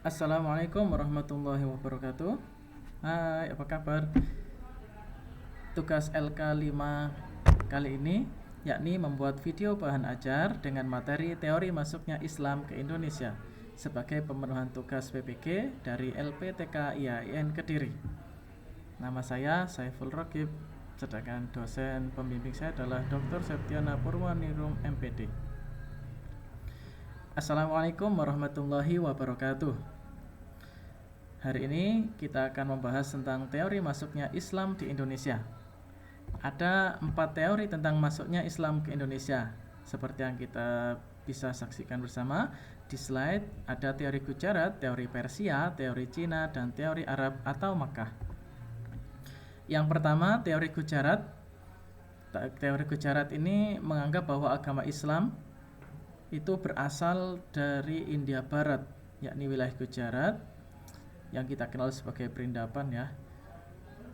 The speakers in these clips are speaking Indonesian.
Assalamualaikum warahmatullahi wabarakatuh. Hai, apa kabar? Tugas LK 5 kali ini yakni membuat video bahan ajar dengan materi teori masuknya Islam ke Indonesia sebagai pemenuhan tugas PPG dari LPTK IAIN Kediri. Nama saya Saiful Ragib, sedangkan dosen pembimbing saya adalah Dr. Septiana Purwaningrum MPD. Assalamualaikum warahmatullahi wabarakatuh. Hari ini kita akan membahas tentang teori masuknya Islam di Indonesia. Ada 4 teori tentang masuknya Islam ke Indonesia. Seperti yang kita bisa saksikan bersama di slide, ada teori Gujarat, teori Persia, teori Cina, dan teori Arab atau Makkah. Yang pertama, teori Gujarat. Teori Gujarat ini menganggap bahwa agama Islam itu berasal dari India Barat, yakni wilayah Gujarat yang kita kenal sebagai Perindapan ya.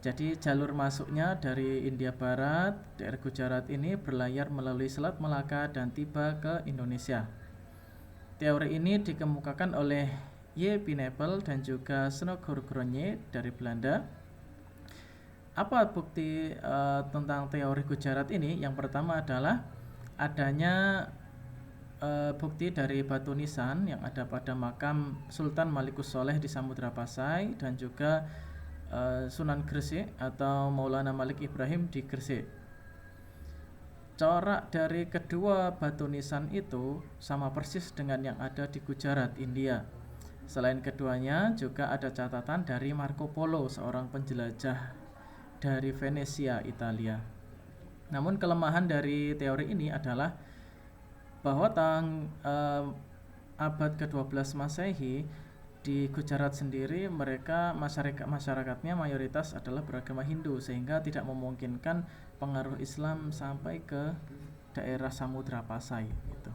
Jadi jalur masuknya dari India Barat, daerah Gujarat ini berlayar melalui Selat Melaka dan tiba ke Indonesia. Teori ini dikemukakan oleh J. Pineapple dan juga Snogor Gronje dari Belanda. Apa bukti tentang teori Gujarat ini? Yang pertama adalah adanya bukti dari batu nisan yang ada pada makam Sultan Malikus Soleh di Samudra Pasai dan juga Sunan Gresik atau Maulana Malik Ibrahim di Gresik. Corak dari kedua batu nisan itu sama persis dengan yang ada di Gujarat, India. Selain keduanya juga ada catatan dari Marco Polo, seorang penjelajah dari Venesia, Italia. Namun kelemahan dari teori ini adalah bahwa abad ke-12 Masehi di Gujarat sendiri masyarakatnya mayoritas adalah beragama Hindu, sehingga tidak memungkinkan pengaruh Islam sampai ke daerah Samudra Pasai gitu.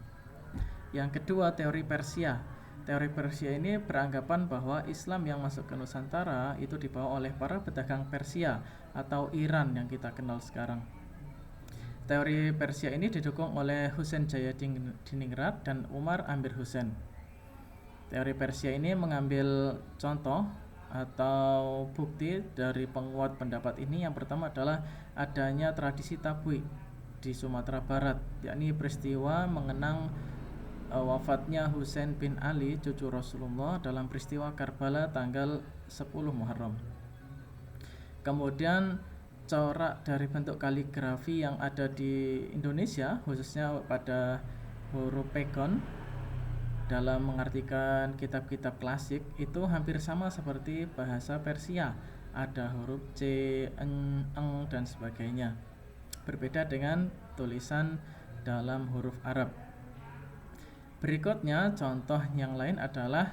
Yang kedua, teori Persia. Teori Persia ini beranggapan bahwa Islam yang masuk ke Nusantara itu dibawa oleh para pedagang Persia atau Iran yang kita kenal sekarang. Teori Persia ini didukung oleh Husain Jayadiningrat dan Umar Amir Hussain. Teori Persia ini mengambil contoh atau bukti dari penguat pendapat ini. Yang pertama adalah adanya tradisi tabui di Sumatera Barat, yakni peristiwa mengenang wafatnya Husain bin Ali, cucu Rasulullah, dalam peristiwa Karbala tanggal 10 Muharram. Kemudian corak dari bentuk kaligrafi yang ada di Indonesia, khususnya pada huruf pegon dalam mengartikan kitab-kitab klasik, itu hampir sama seperti bahasa Persia. Ada huruf C, N, Eng, dan sebagainya. Berbeda dengan tulisan dalam huruf Arab. Berikutnya, contoh yang lain adalah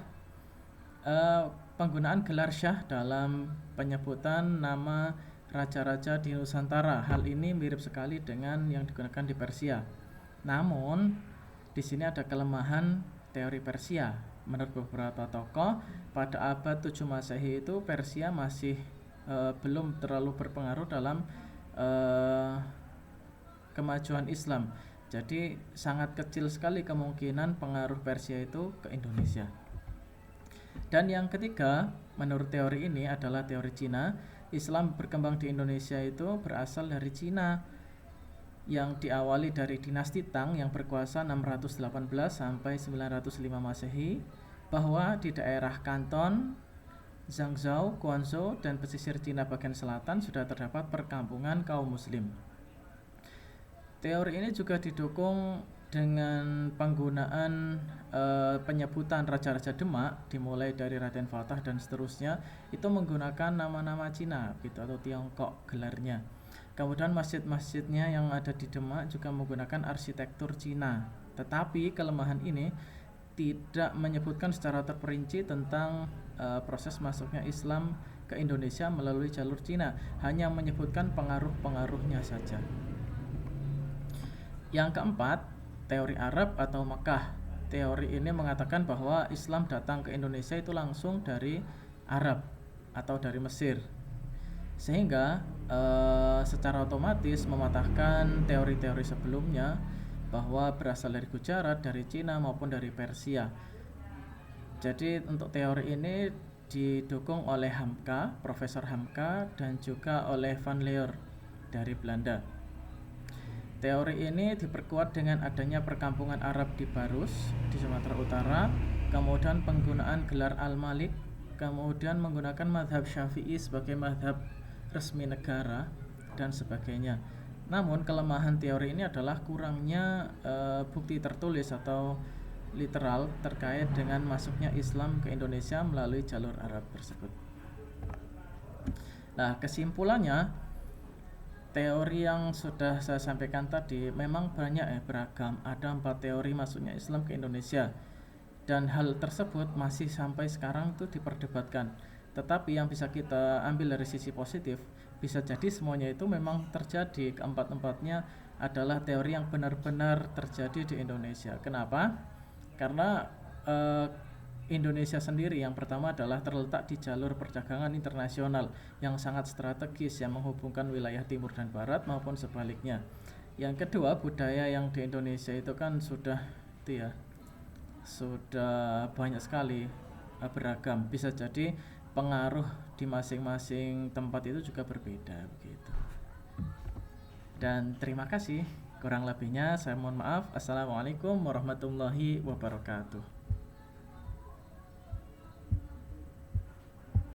penggunaan gelar syah dalam penyebutan nama raja-raja di Nusantara. Hal ini mirip sekali dengan yang digunakan di Persia. Namun, di sini ada kelemahan teori Persia. Menurut beberapa tokoh, pada abad 7 Masehi itu Persia masih belum terlalu berpengaruh dalam kemajuan Islam. Jadi sangat kecil sekali kemungkinan pengaruh Persia itu ke Indonesia. Dan yang ketiga, menurut teori ini adalah teori Cina. Islam berkembang di Indonesia itu berasal dari Cina yang diawali dari dinasti Tang yang berkuasa 618 sampai 905 Masehi, bahwa di daerah Kanton, Zhangzhou, Guangzhou, dan pesisir Cina bagian selatan sudah terdapat perkampungan kaum muslim. Teori ini juga didukung dengan penggunaan penyebutan raja-raja Demak dimulai dari Raden Fatah dan seterusnya, itu menggunakan nama-nama Cina gitu atau Tiongkok gelarnya. Kemudian masjid-masjidnya yang ada di Demak juga menggunakan arsitektur Cina. Tetapi kelemahan ini tidak menyebutkan secara terperinci tentang proses masuknya Islam ke Indonesia melalui jalur Cina, hanya menyebutkan pengaruh-pengaruhnya saja. Yang keempat, teori Arab atau Makkah. Teori ini mengatakan bahwa Islam datang ke Indonesia itu langsung dari Arab atau dari Mesir, sehingga secara otomatis mematahkan teori-teori sebelumnya bahwa berasal dari Gujarat, dari Cina maupun dari Persia. Jadi untuk teori ini didukung oleh Hamka, Profesor Hamka, dan juga oleh Van Leer dari Belanda. Teori ini diperkuat dengan adanya perkampungan Arab di Barus, di Sumatera Utara, kemudian penggunaan gelar Al-Malik, kemudian menggunakan mazhab Syafi'i sebagai mazhab resmi negara, dan sebagainya. Namun kelemahan teori ini adalah kurangnya bukti tertulis atau literal terkait dengan masuknya Islam ke Indonesia melalui jalur Arab tersebut. Nah, kesimpulannya, teori yang sudah saya sampaikan tadi memang banyak beragam. Ada 4 teori masuknya Islam ke Indonesia, dan hal tersebut masih sampai sekarang itu diperdebatkan. Tetapi yang bisa kita ambil dari sisi positif, bisa jadi semuanya itu memang terjadi. Keempat-empatnya adalah teori yang benar-benar terjadi di Indonesia. Kenapa? Karena Indonesia sendiri yang pertama adalah terletak di jalur perdagangan internasional yang sangat strategis yang menghubungkan wilayah timur dan barat maupun sebaliknya. Yang kedua, budaya yang di Indonesia itu kan sudah banyak sekali beragam. Bisa jadi pengaruh di masing-masing tempat itu juga berbeda begitu. Dan terima kasih. Kurang lebihnya saya mohon maaf. Assalamualaikum warahmatullahi wabarakatuh.